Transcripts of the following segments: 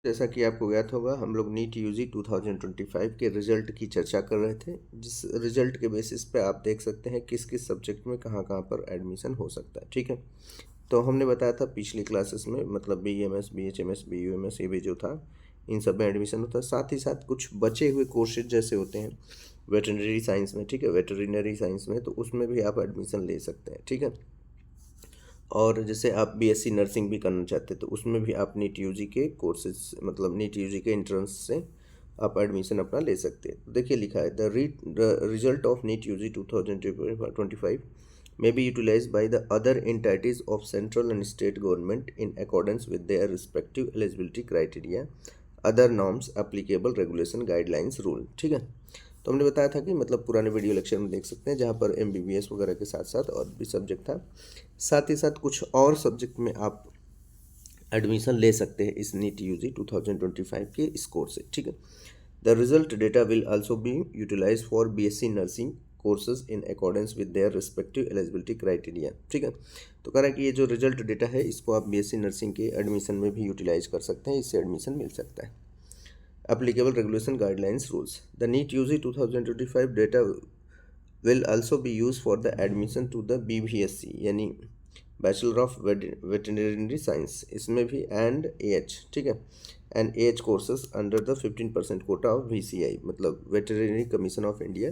जैसा कि आपको ज्ञात होगा, हम लोग नीट यूजी 2025 के रिजल्ट की चर्चा कर रहे थे, जिस रिजल्ट के बेसिस पे आप देख सकते हैं किस किस सब्जेक्ट में कहाँ कहाँ पर एडमिशन हो सकता है। ठीक है, तो हमने बताया था पिछली क्लासेस में, मतलब BMS BHMS BUMS ये भी जो था, इन सब में एडमिशन होता है। साथ ही साथ कुछ बचे हुए कोर्सेज जैसे होते हैं वेटरनरी साइंस में, ठीक है, वेटरनरी साइंस में, तो उसमें भी आप एडमिशन ले सकते हैं। ठीक है, और जैसे आप BSc नर्सिंग भी करना चाहते हैं तो उसमें भी आप नीट यूजी के कोर्सेज, मतलब नीट यूजी के एंट्रेंस से आप एडमिशन अपना ले सकते हैं। तो देखिए लिखा है, the result of NEET UG 2025 may be utilized by the other entities of central and state government in accordance with their respective eligibility criteria, other norms, applicable regulation, guidelines, rule। ठीक है, तो हमने बताया था कि मतलब पुराने वीडियो लेक्चर में देख सकते हैं जहाँ पर MBBS वगैरह के साथ साथ और भी सब्जेक्ट था, साथ ही साथ कुछ और सब्जेक्ट में आप एडमिशन ले सकते हैं इस नीट यूजी 2025 के स्कोर से। ठीक है, the result data will also be utilise for BSc nursing courses in accordance with their respective eligibility criteria. ठीक है, तो कह रहा है कि ये जो रिजल्ट डेटा है इसको आप BSc नर्सिंग के एडमिशन में भी यूटिलाइज कर सकते हैं, इससे एडमिशन मिल सकता है। Applicable regulation, guidelines, rules. The NEET UG 2025 data will also be used for the admission to the BVSC यानी बैचलर ऑफ वेटरनरी साइंस, इसमें भी एंड AH, ठीक है, and AH courses under the 15% Kota of VCI, मतलब veterinary commission of India.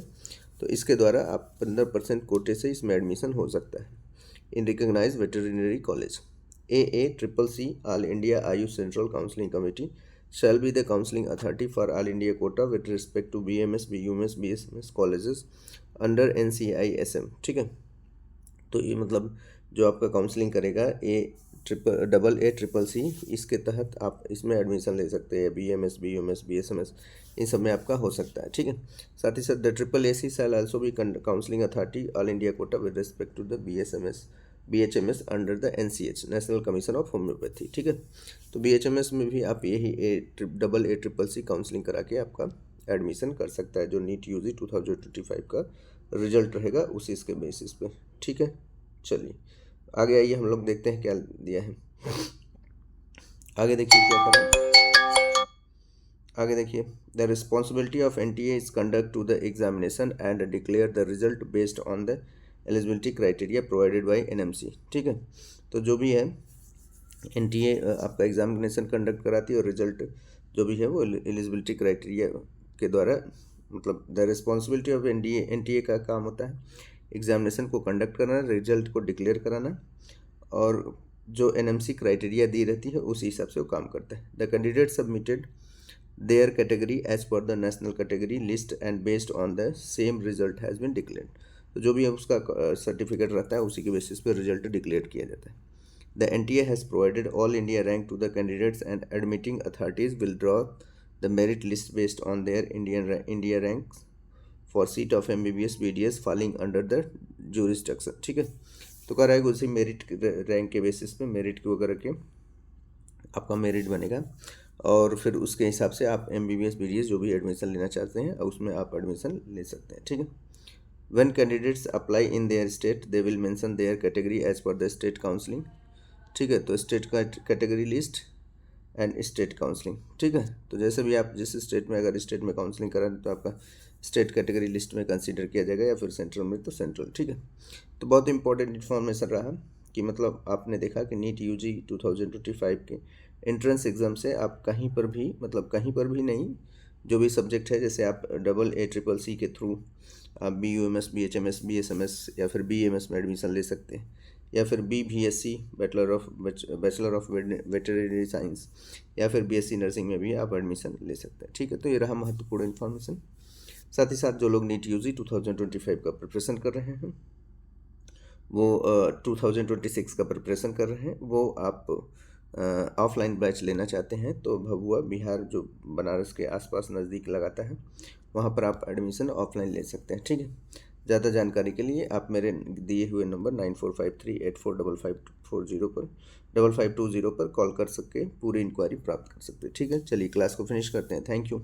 तो इसके द्वारा आप 15% कोटे से इसमें एडमिशन हो सकता है in recognise veterinary college. AACCC all India Ayush central counselling committee shall be the counseling authority for all India quota with respect to BMS, BUMS, BSMS colleges under NCISM। ठीक है, तो ये मतलब जो आपका काउंसलिंग करेगा AACCC, इसके तहत आप इसमें एडमिशन ले सकते हैं। BMS, BUMS, BSMS इन सब में आपका हो सकता है। ठीक है, साथ ही साथ the AAC shall also be counselling authority all India quota with respect to the BHMS under the NCH national commission of homoeopathy. ठीक है, तो BHMS में भी आप यही AACCC काउंसलिंग करा के आपका एडमिशन कर सकता है, जो नीट यूजी 2025 का रिजल्ट रहेगा उसी इसके बेसिस पे। ठीक है, चलिए आगे आइए, हम लोग देखते हैं क्या दिया है। आगे देखिए क्या करें, आगे देखिए, the responsibility of NTA is conduct to the examination and declare the result based on the eligibility criteria provided by NMC। ठीक है, तो जो भी है NTA आपका एग्जामिनेशन कंडक्ट कराती है और रिजल्ट जो भी है वो एलिजिबिलिटी क्राइटेरिया के द्वारा, मतलब द रिस्पॉन्सिबिलिटी ऑफ NTA का काम होता है एग्जामिनेशन को कंडक्ट कराना, रिजल्ट को डिक्लेयर कराना, और जो NMC क्राइटेरिया दी रहती है उसी हिसाब से वो काम करता है। The candidate submitted their category as per the national category list and based on the same result has been declared. तो जो भी है उसका सर्टिफिकेट रहता है उसी के बेसिस पे रिजल्ट डिक्लेयर किया जाता है। The NTA has provided all India rank to the candidates and admitting authorities will draw the merit list based on their India rank for seat of MBBS BDS falling under the jurisdiction. ठीक है, तो कह रहा है कि उसी merit rank के basis पे मेरिट के वगैरह के आपका मेरिट बनेगा, और फिर उसके हिसाब से आप MBBS BDS जो भी एडमिशन लेना चाहते हैं उसमें आप एडमिशन ले सकते हैं। ठीक है, when candidates apply in their state they will mention their category as per the state counseling। ठीक है, तो स्टेट का category list and state counselling. ठीक है, तो जैसे भी आप जिस स्टेट में, अगर स्टेट में काउंसलिंग करें तो आपका स्टेट कैटेगरी लिस्ट में कंसीडर किया जाएगा, या फिर सेंट्रल में तो सेंट्रल। ठीक है, तो बहुत इंपॉर्टेंट इन्फॉर्मेशन रहा कि मतलब आपने देखा कि नीट यूजी 2025 के एंट्रेंस एग्ज़ाम से आप कहीं पर भी, मतलब कहीं पर भी नहीं, जो भी सब्जेक्ट है, जैसे आप AACCC के थ्रू आप BUMS, BHMS, BSMS या फिर BMS में एडमिशन ले सकते हैं, या फिर BVSC bachelor of veterinary science, या फिर BSc नर्सिंग में भी आप एडमिशन ले सकते हैं। ठीक है, तो ये रहा महत्वपूर्ण इन्फॉर्मेशन। साथ ही साथ जो लोग नीट यूजी 2025 का प्रिपरेशन कर रहे हैं, वो 2026 का प्रिपरेशन कर रहे हैं, वो आप ऑफलाइन बैच लेना चाहते हैं तो भभुआ बिहार जो बनारस के आसपास नज़दीक लगाता है, वहाँ पर आप एडमिशन ऑफलाइन ले सकते हैं। ठीक है, ज़्यादा जानकारी के लिए आप मेरे दिए हुए नंबर 9453845540 पर 5520 पर कॉल कर सके पूरी इंक्वायरी प्राप्त कर सकते हैं। ठीक है, चलिए क्लास को फिनिश करते हैं। Thank you.